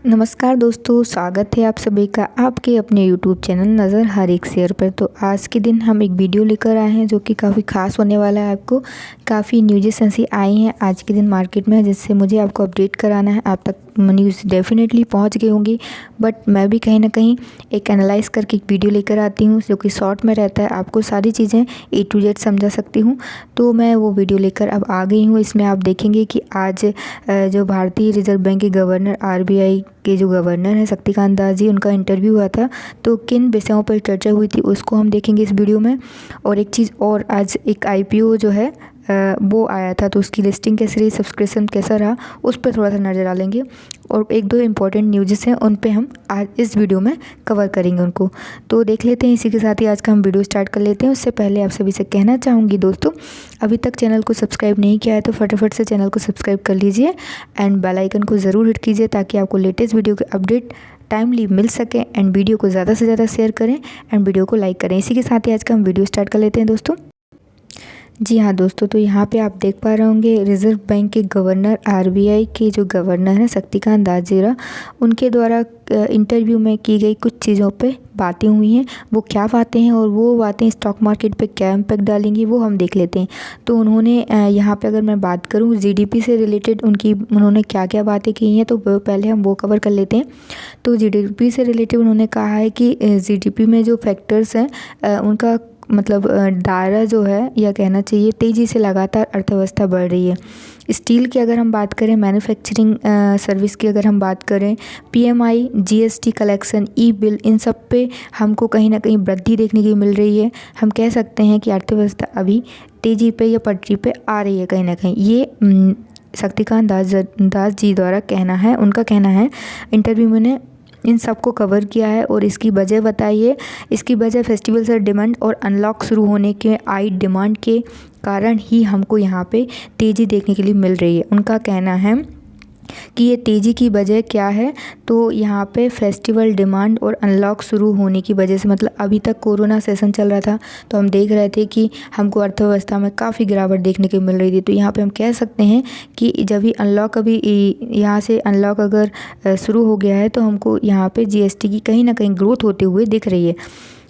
नमस्कार दोस्तों, स्वागत है आप सभी का आपके अपने YouTube चैनल नज़र हर एक शेयर पर। तो आज के दिन हम एक वीडियो लेकर आए हैं जो कि काफ़ी ख़ास होने वाला है। आपको काफ़ी न्यूज़ेस ऐसी आई हैं आज के दिन मार्केट में जिससे मुझे आपको अपडेट कराना है। आप तक न्यूज़ डेफिनेटली पहुंच गई होंगी, बट मैं भी कहीं ना कहीं एक एनालाइज करके एक वीडियो लेकर आती हूँ जो कि शॉर्ट में रहता है। आपको सारी चीज़ें A to Z समझा सकती हूँ, तो मैं वो वीडियो लेकर अब आ गई हूँ। इसमें आप देखेंगे कि आज जो भारतीय रिजर्व बैंक के गवर्नर RBI के जो गवर्नर हैं शक्तिकांत दास जी, उनका इंटरव्यू हुआ था। तो किन विषयों पर चर्चा हुई थी उसको हम देखेंगे इस वीडियो में। और एक चीज़ और, आज एक IPO जो है वो आया था, तो उसकी लिस्टिंग कैसे रही, सब्सक्रिप्शन कैसा रहा, उस पर थोड़ा सा नज़र डालेंगे। और एक दो इम्पॉर्टेंट न्यूज़ हैं उन पे हम आज इस वीडियो में कवर करेंगे उनको। तो देख लेते हैं। इसी के साथ ही आज का हम वीडियो स्टार्ट कर लेते हैं। उससे पहले आप सभी से कहना चाहूँगी दोस्तों, अभी तक चैनल को सब्सक्राइब नहीं किया है तो फटाफट से चैनल को सब्सक्राइब कर लीजिए एंड बेल आइकन को ज़रूर हिट कीजिए ताकि आपको लेटेस्ट वीडियो के अपडेट टाइमली मिल सके। एंड वीडियो को ज़्यादा से ज़्यादा शेयर करें एंड वीडियो को लाइक करें। इसी के साथ ही आज का हम वीडियो स्टार्ट कर लेते हैं दोस्तों। जी हाँ दोस्तों, तो यहाँ पे आप देख पा रहे होंगे रिज़र्व बैंक के गवर्नर RBI के जो गवर्नर हैं शक्तिकांत दास जी, उनके द्वारा इंटरव्यू में की गई कुछ चीज़ों पे बातें हुई हैं। वो क्या बातें हैं और वो बातें स्टॉक मार्केट पे क्या इम्पैक्ट डालेंगी वो हम देख लेते हैं। तो उन्होंने यहाँ पे अगर मैं बात करूँ GDP से रिलेटेड उन्होंने क्या क्या बातें की हैं, तो पहले हम वो कवर कर लेते हैं। तो GDP से रिलेटेड उन्होंने कहा है कि GDP में जो फैक्टर्स हैं उनका मतलब दायरा जो है, या कहना चाहिए तेज़ी से लगातार अर्थव्यवस्था बढ़ रही है। स्टील की अगर हम बात करें, मैन्युफैक्चरिंग सर्विस की अगर हम बात करें, PMI, GST कलेक्शन, ई-बिल, इन सब पे हमको कहीं ना कहीं वृद्धि देखने की मिल रही है। हम कह सकते हैं कि अर्थव्यवस्था अभी तेज़ी पे या पटरी पे आ रही है कहीं ना कहीं। ये शक्तिकांत दास जी द्वारा कहना है, उनका कहना है। इंटरव्यू में इन सब को कवर किया है और इसकी वजह बताइए। इसकी वजह फेस्टिवल से डिमांड और अनलॉक शुरू होने के आई डिमांड के कारण ही हमको यहाँ पे तेज़ी देखने के लिए मिल रही है। उनका कहना है कि ये तेज़ी की वजह क्या है, तो यहाँ पे फेस्टिवल डिमांड और अनलॉक शुरू होने की वजह से, मतलब अभी तक कोरोना सेशन चल रहा था तो हम देख रहे थे कि हमको अर्थव्यवस्था में काफ़ी गिरावट देखने को मिल रही थी। तो यहाँ पे हम कह सकते हैं कि जब ही अनलॉक यहाँ से अनलॉक अगर शुरू हो गया है तो हमको यहाँ पे GST की कहीं ना कहीं ग्रोथ होते हुए दिख रही है।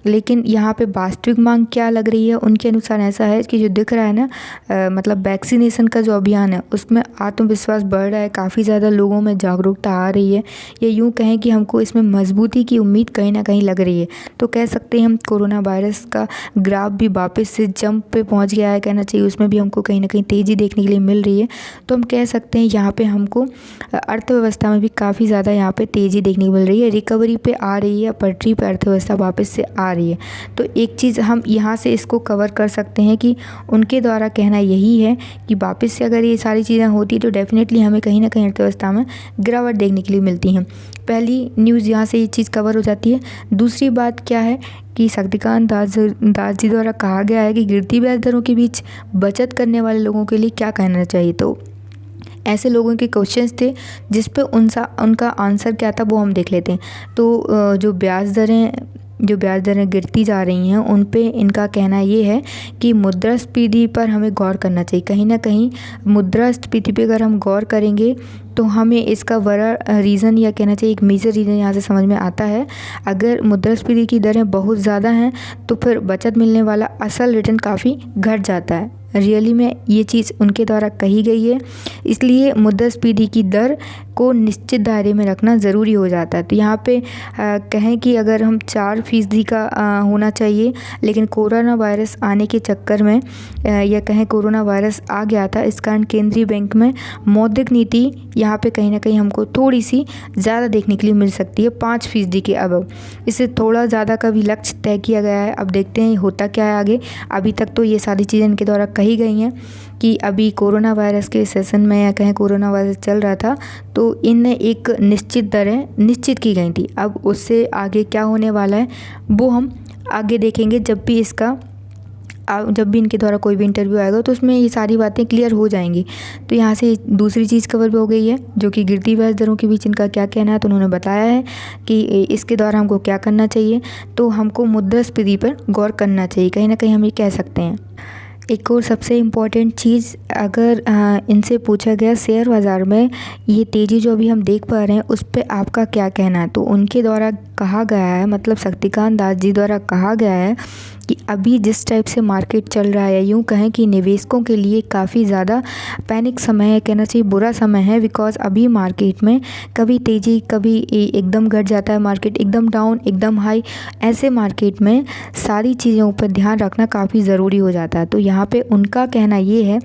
लेकिन यहाँ पे वास्तविक मांग क्या लग रही है, उनके अनुसार ऐसा है कि जो दिख रहा है ना, मतलब वैक्सीनेशन का जो अभियान है उसमें आत्मविश्वास बढ़ रहा है, काफ़ी ज़्यादा लोगों में जागरूकता आ रही है। या यूँ कहें कि हमको इसमें मजबूती की उम्मीद कहीं ना कहीं लग रही है। तो कह सकते हैं हम कोरोना वायरस का ग्राफ भी वापस से जंप पे पहुँच गया है कहना चाहिए, उसमें भी हमको कहीं ना कहीं तेज़ी देखने के लिए मिल रही है। तो हम कह सकते हैं यहाँ पर हमको अर्थव्यवस्था में भी काफ़ी ज़्यादा यहाँ पर तेज़ी देखने को मिल रही है, रिकवरी पे आ रही है, पटरी पर अर्थव्यवस्था वापस से आ रही है। तो एक चीज़ हम यहाँ से इसको कवर कर सकते हैं कि उनके द्वारा कहना यही है कि वापस से अगर ये सारी चीज़ें होती तो डेफिनेटली हमें कहीं ना कहीं अर्थव्यवस्था में गिरावट देखने के लिए मिलती हैं। पहली न्यूज़ यहाँ से ये चीज़ कवर हो जाती है। दूसरी बात क्या है कि शक्तिकांत दास जी द्वारा कहा गया है कि गिरती ब्याज दरों के बीच बचत करने वाले लोगों के लिए क्या कहना चाहिए। तो ऐसे लोगों के क्वेश्चंस थे जिस पे उनका आंसर क्या था वो हम देख लेते हैं। तो जो ब्याज दरें गिरती जा रही हैं उन पे इनका कहना ये है कि मुद्रास्फीति पर हमें गौर करना चाहिए। कहीं ना कहीं मुद्रास्फीति पे अगर हम गौर करेंगे तो हमें इसका बड़ा रीज़न, या कहना चाहिए एक मेजर रीज़न यहाँ से समझ में आता है। अगर मुद्रास्फीति की दरें बहुत ज़्यादा हैं तो फिर बचत मिलने वाला असल रिटर्न काफ़ी घट जाता है। रियली में ये चीज़ उनके द्वारा कही गई है, इसलिए मुद्रास्फीति की दर को निश्चित दायरे में रखना ज़रूरी हो जाता है। तो यहाँ पे कहें कि अगर हम 4% का होना चाहिए, लेकिन कोरोना वायरस आने के चक्कर में या कहें कोरोना वायरस आ गया था, इस कारण केंद्रीय बैंक में मौद्रिक नीति यहाँ पे कहीं ना कहीं हमको थोड़ी सी ज़्यादा देखने के लिए मिल सकती है, 5% के अबव। इससे थोड़ा ज़्यादा का भी लक्ष्य तय किया गया है। अब देखते हैं होता क्या है आगे। अभी तक तो ये सारी चीज़ें इनके द्वारा कही गई हैं कि अभी कोरोना वायरस के सेशन में, या कहें कोरोना वायरस चल रहा था तो इनने एक निश्चित दरें निश्चित की गई थी। अब उससे आगे क्या होने वाला है वो हम आगे देखेंगे, जब भी इनके द्वारा कोई भी इंटरव्यू आएगा तो उसमें ये सारी बातें क्लियर हो जाएंगी। तो यहाँ से दूसरी चीज़ कवर हो गई है जो कि गिरती ब्याज दरों के बीच इनका क्या कहना है। तो उन्होंने बताया है कि इसके द्वारा हमको क्या करना चाहिए, तो हमको मुद्रास्फीति पर गौर करना चाहिए, कहीं ना कहीं हम ये कह सकते हैं। एक और सबसे इम्पॉर्टेंट चीज़, अगर इनसे पूछा गया शेयर बाज़ार में ये तेज़ी जो अभी हम देख पा रहे हैं उस पे आपका क्या कहना है, तो उनके द्वारा कहा गया है, मतलब शक्तिकांत दास जी द्वारा कहा गया है कि अभी जिस टाइप से मार्केट चल रहा है, यूँ कहें कि निवेशकों के लिए काफ़ी ज़्यादा पैनिक समय है, कहना चाहिए बुरा समय है। बिकॉज़ अभी मार्केट में कभी तेज़ी, कभी एकदम घट जाता है मार्केट, एकदम डाउन, एकदम हाई। ऐसे मार्केट में सारी चीज़ों पर ध्यान रखना काफ़ी ज़रूरी हो जाता है। तो यहाँ पे उनका कहना ये है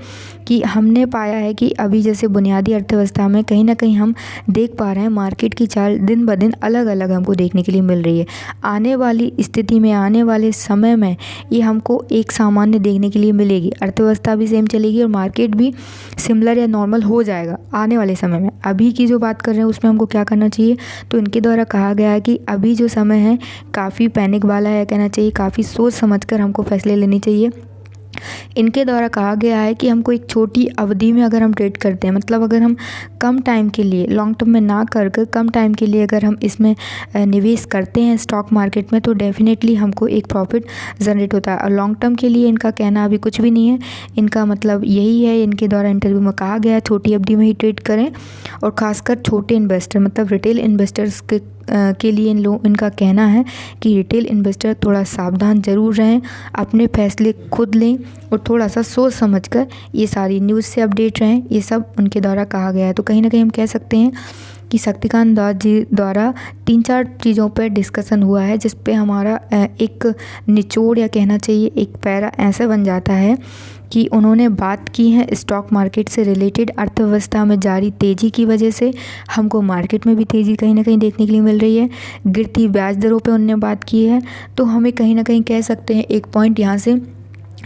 कि हमने पाया है कि अभी जैसे बुनियादी अर्थव्यवस्था में कहीं ना कहीं हम देख पा रहे हैं मार्केट की चाल दिन ब दिन अलग अलग हमको देखने के लिए मिल रही है। आने वाली स्थिति में, आने वाले समय में ये हमको एक सामान्य देखने के लिए मिलेगी, अर्थव्यवस्था भी सेम चलेगी और मार्केट भी सिमिलर या नॉर्मल हो जाएगा आने वाले समय में। अभी की जो बात कर रहे हैं उसमें हमको क्या करना चाहिए, तो इनके द्वारा कहा गया है कि अभी जो समय है काफ़ी पैनिक वाला है, कहना चाहिए काफ़ी सोच समझकर हमको फैसले लेने चाहिए। इनके द्वारा कहा गया है कि हमको एक छोटी अवधि में अगर हम ट्रेड करते हैं, मतलब अगर हम कम टाइम के लिए, लॉन्ग टर्म में ना कर कम टाइम के लिए अगर हम इसमें निवेश करते हैं स्टॉक मार्केट में, तो डेफिनेटली हमको एक प्रॉफिट जनरेट होता है। और लॉन्ग टर्म के लिए इनका कहना अभी कुछ भी नहीं है, इनका मतलब यही है, इनके द्वारा इंटरव्यू में कहा गया है छोटी अवधि में ही ट्रेड करें। और ख़ासकर छोटे इन्वेस्टर, मतलब रिटेल इन्वेस्टर्स के लिए इनका कहना है कि रिटेल इन्वेस्टर थोड़ा सावधान ज़रूर रहें, अपने फैसले खुद लें और थोड़ा सा सोच समझकर ये सारी न्यूज़ से अपडेट रहें। ये सब उनके द्वारा कहा गया है। तो कहीं ना कहीं हम कह सकते हैं कि शक्तिकांत दास जी द्वारा 3-4 चीज़ों पर डिस्कशन हुआ है, जिस पे हमारा एक निचोड़ या कहना चाहिए एक पैरा ऐसा बन जाता है कि उन्होंने बात की है स्टॉक मार्केट से रिलेटेड, अर्थव्यवस्था में जारी तेज़ी की वजह से हमको मार्केट में भी तेज़ी कहीं ना कहीं देखने के लिए मिल रही है। गिरती ब्याज दरों पे उन्होंने बात की है। तो हमें कहीं ना कहीं कह सकते हैं एक पॉइंट यहाँ से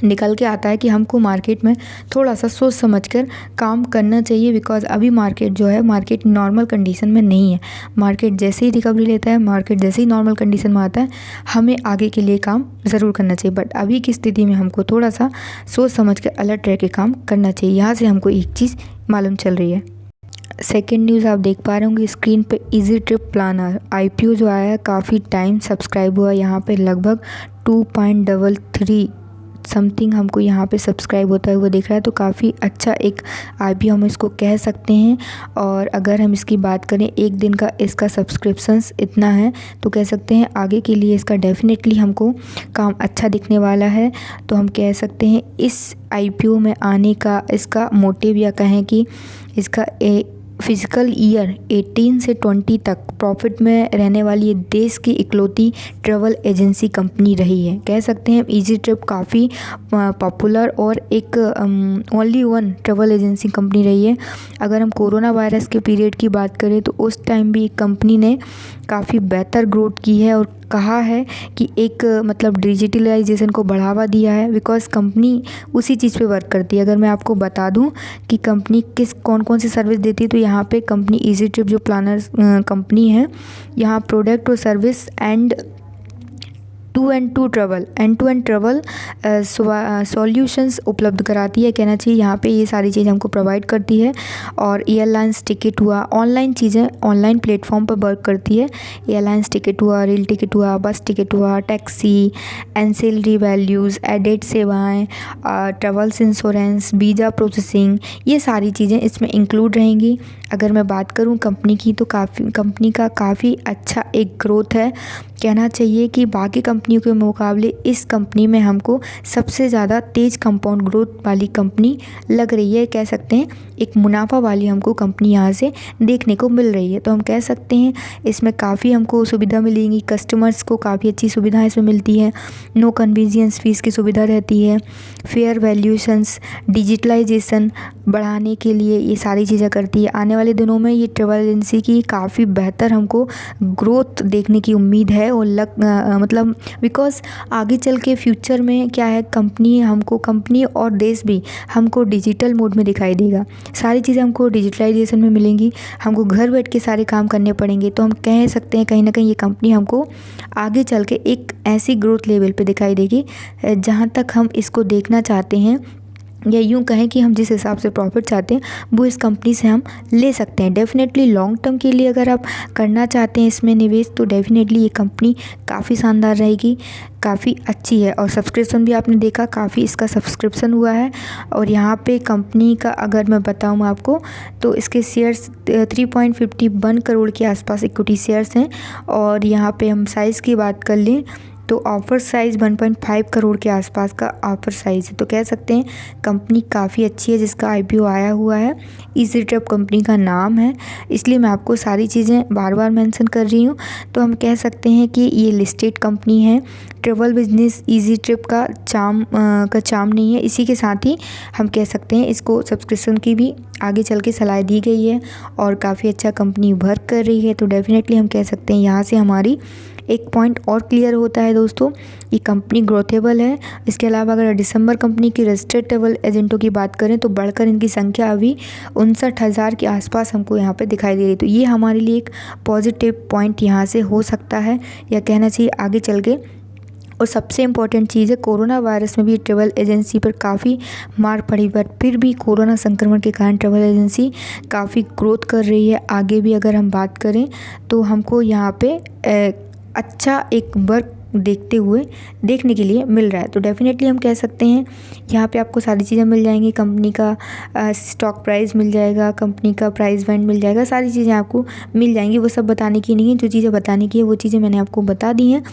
निकल के आता है कि हमको मार्केट में थोड़ा सा सोच समझकर काम करना चाहिए। बिकॉज़ अभी मार्केट जो है, मार्केट नॉर्मल कंडीशन में नहीं है। मार्केट जैसे ही रिकवरी लेता है, मार्केट जैसे ही नॉर्मल कंडीशन में आता है, हमें आगे के लिए काम ज़रूर करना चाहिए। बट अभी की स्थिति में हमको थोड़ा सा सोच समझ कर अलर्ट रह के काम करना चाहिए। यहाँ से हमको एक चीज़ मालूम चल रही है। सेकेंड न्यूज़ आप देख पा रहे होंगे स्क्रीन पे, इजी ट्रिप प्लानर IPO जो आया है काफ़ी टाइम सब्सक्राइब हुआ, यहाँ पे लगभग 2.33 समथिंग हमको यहाँ पे सब्सक्राइब होता है वो दिख रहा है। तो काफ़ी अच्छा एक IPO हम इसको कह सकते हैं। और अगर हम इसकी बात करें, एक दिन का इसका सब्सक्रिप्शंस इतना है, तो कह सकते हैं आगे के लिए इसका डेफिनेटली हमको काम अच्छा दिखने वाला है। तो हम कह सकते हैं इस IPO में आने का इसका मोटिव, या कहें कि इसका फिजिकल ईयर 18 से 20 तक प्रॉफिट में रहने वाली ये देश की इकलौती ट्रैवल एजेंसी कंपनी रही है। कह सकते हैं इजी ट्रिप काफ़ी पॉपुलर और एक only one travel agency company रही है। अगर हम कोरोना वायरस के पीरियड की बात करें तो उस टाइम भी कंपनी ने काफ़ी बेहतर ग्रोथ की है और कहा है कि एक मतलब डिजिटलाइजेशन को बढ़ावा दिया है। बिकॉज़ कंपनी उसी चीज़ पे वर्क करती है। अगर मैं आपको बता दूं कि कंपनी कौन कौन सी सर्विस देती है, तो यहाँ पे कंपनी इजी ट्रिप जो प्लानर्स कंपनी है, यहाँ प्रोडक्ट और service and end to travel solutions उपलब्ध कराती है, कहना चाहिए। यहाँ पे ये सारी चीज़ें हमको प्रोवाइड करती है। और एयरलाइंस टिकट हुआ, ऑनलाइन चीज़ें ऑनलाइन प्लेटफॉर्म पर वर्क करती है। एयरलाइंस टिकट हुआ, रेल टिकट हुआ, बस टिकट हुआ, टैक्सी, एंसिलरी वैल्यूज़, एडेड सेवाएँ, ट्रैवल्स इंश्योरेंस, वीज़ा प्रोसेसिंग, ये सारी चीज़ें इसमें इंक्लूड रहेंगी। अगर मैं बात करूँ कंपनी की, तो कंपनी का काफ़ी अच्छा एक ग्रोथ है। कहना चाहिए कि बाकी कंपनियों के मुकाबले इस कंपनी में हमको सबसे ज़्यादा तेज़ कंपाउंड ग्रोथ वाली कंपनी लग रही है। कह सकते हैं एक मुनाफा वाली हमको कंपनी यहाँ से देखने को मिल रही है। तो हम कह सकते हैं इसमें काफ़ी हमको सुविधा मिलेंगी, कस्टमर्स को काफ़ी अच्छी सुविधाएं इसमें मिलती है। नो कन्वीनियंस फ़ीस की सुविधा रहती है। फेयर वैल्यूशंस, डिजिटलाइजेशन बढ़ाने के लिए ये सारी चीज़ें करती है। आने वाले दिनों में ये ट्रैवल एजेंसी की काफ़ी बेहतर हमको ग्रोथ देखने की उम्मीद है। और मतलब बिकॉज़ आगे चल के फ्यूचर में क्या है, कंपनी और देश भी हमको डिजिटल मोड में दिखाई देगा। सारी चीज़ें हमको डिजिटलाइजेशन में मिलेंगी, हमको घर बैठ के सारे काम करने पड़ेंगे। तो हम कह सकते हैं कहीं ना कहीं ये कंपनी हमको आगे चल के एक ऐसी ग्रोथ लेवल पे दिखाई देगी जहाँ तक हम इसको देखना चाहते हैं। या यूँ कहें कि हम जिस हिसाब से प्रॉफिट चाहते हैं वो इस कंपनी से हम ले सकते हैं। डेफ़िनेटली लॉन्ग टर्म के लिए अगर आप करना चाहते हैं इसमें निवेश, तो डेफ़िनेटली ये कंपनी काफ़ी शानदार रहेगी, काफ़ी अच्छी है। और सब्सक्रिप्शन भी आपने देखा, काफ़ी इसका सब्सक्रिप्शन हुआ है। और यहाँ पे कंपनी का अगर मैं बताऊँ आपको, तो इसके शेयर्स 3.51 करोड़ के आसपास इक्विटी शेयर्स हैं। और यहाँ पे हम साइज़ की बात कर लें तो ऑफ़र साइज़ 1.5 करोड़ के आसपास का ऑफ़र साइज़ है। तो कह सकते हैं कंपनी काफ़ी अच्छी है जिसका आईपीओ आया हुआ है। ईजी ट्रिप कंपनी का नाम है, इसलिए मैं आपको सारी चीज़ें बार बार मेंशन कर रही हूँ। तो हम कह सकते हैं कि ये लिस्टेड कंपनी है। ट्रैवल बिजनेस ईजी ट्रिप का चार्म नहीं है। इसी के साथ ही हम कह सकते हैं इसको सब्सक्रिप्शन की भी आगे चल के सलाह दी गई है और काफ़ी अच्छा कंपनी वर्क कर रही है। तो डेफ़िनेटली हम कह सकते हैं यहाँ से हमारी एक पॉइंट और क्लियर होता है दोस्तों, ये कंपनी ग्रोथेबल है। इसके अलावा अगर दिसंबर कंपनी की रजिस्टर्ड ट्रैवल एजेंटों की बात करें तो बढ़कर इनकी संख्या अभी 59,000 के आसपास हमको यहाँ पे दिखाई दे रही है। तो ये हमारे लिए एक पॉजिटिव पॉइंट यहाँ से हो सकता है, या कहना चाहिए आगे चल के। और सबसे इम्पॉर्टेंट चीज़ है, कोरोना वायरस में भी ट्रैवल एजेंसी पर काफ़ी मार पड़ी, पर फिर भी कोरोना संक्रमण के कारण ट्रैवल एजेंसी काफ़ी ग्रोथ कर रही है। आगे भी अगर हम बात करें तो हमको यहाँ पे अच्छा एक वर्क देखने के लिए मिल रहा है। तो डेफ़िनेटली हम कह सकते हैं यहाँ पे आपको सारी चीज़ें मिल जाएंगी। कंपनी का स्टॉक प्राइस मिल जाएगा, कंपनी का प्राइस बैंड मिल जाएगा, सारी चीज़ें आपको मिल जाएंगी। वो सब बताने की नहीं है, जो चीज़ें बताने की है वो चीज़ें मैंने आपको बता दी हैं।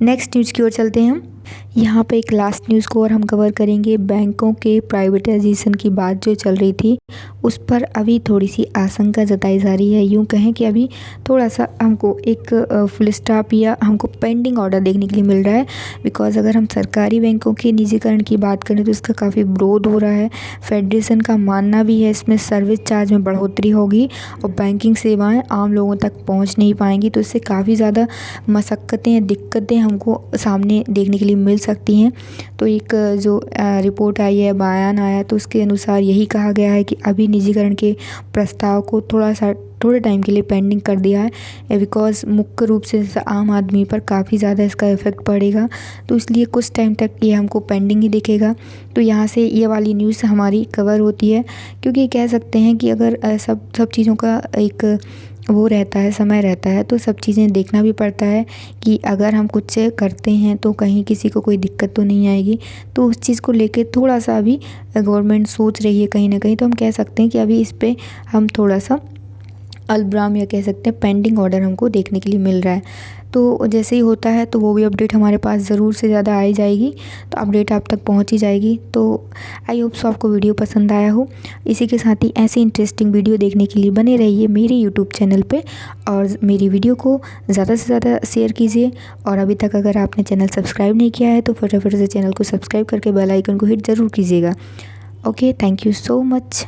नेक्स्ट न्यूज़ की ओर चलते हैं हम। यहाँ पे एक लास्ट न्यूज़ को और हम कवर करेंगे। बैंकों के प्राइवेटाइजेशन की बात जो चल रही थी उस पर अभी थोड़ी सी आशंका जताई जा रही है। यूँ कहें कि अभी थोड़ा सा हमको एक फुल स्टॉप या हमको पेंडिंग ऑर्डर देखने के लिए मिल रहा है। बिकॉज़ अगर हम सरकारी बैंकों के निजीकरण की बात करें तो इसका काफ़ी विरोध हो रहा है। फेडरेशन का मानना भी है इसमें सर्विस चार्ज में बढ़ोतरी होगी और बैंकिंग सेवाएँ आम लोगों तक पहुँच नहीं पाएंगी। तो इससे काफ़ी ज़्यादा मशक्क़तें या दिक्कतें हमको सामने देखने के लिए मिल सकती हैं। तो एक जो रिपोर्ट आई है, बयान आया, तो उसके अनुसार यही कहा गया है कि अभी निजीकरण के प्रस्ताव को थोड़े टाइम के लिए पेंडिंग कर दिया है। बिकॉज़ मुख्य रूप से आम आदमी पर काफ़ी ज़्यादा इसका इफ़ेक्ट पड़ेगा, तो इसलिए कुछ टाइम तक ये हमको पेंडिंग ही दिखेगा। तो यहाँ से ये वाली न्यूज़ हमारी कवर होती है, क्योंकि कह सकते हैं कि अगर सब चीज़ों का एक वो रहता है, समय रहता है, तो सब चीज़ें देखना भी पड़ता है कि अगर हम कुछ करते हैं तो कहीं किसी को कोई दिक्कत तो नहीं आएगी। तो उस चीज़ को लेके थोड़ा सा अभी गवर्नमेंट सोच रही है कहीं ना कहीं। तो हम कह सकते हैं कि अभी इस पे हम थोड़ा सा अल्ब्राम या कह सकते हैं पेंडिंग ऑर्डर हमको देखने के लिए मिल रहा है। तो जैसे ही होता है तो वो भी अपडेट हमारे पास ज़रूर से ज़्यादा आई जाएगी, तो अपडेट आप तक पहुंच ही जाएगी। तो आई होप सो आपको वीडियो पसंद आया हो। इसी के साथ ही ऐसी इंटरेस्टिंग वीडियो देखने के लिए बने रहिए मेरे यूट्यूब चैनल पे और मेरी वीडियो को ज़्यादा से ज़्यादा शेयर कीजिए। और अभी तक अगर आपने चैनल सब्सक्राइब नहीं किया है तो फटाफट से चैनल को सब्सक्राइब करके बेल आइकन को हिट ज़रूर कीजिएगा। Okay, thank you so much.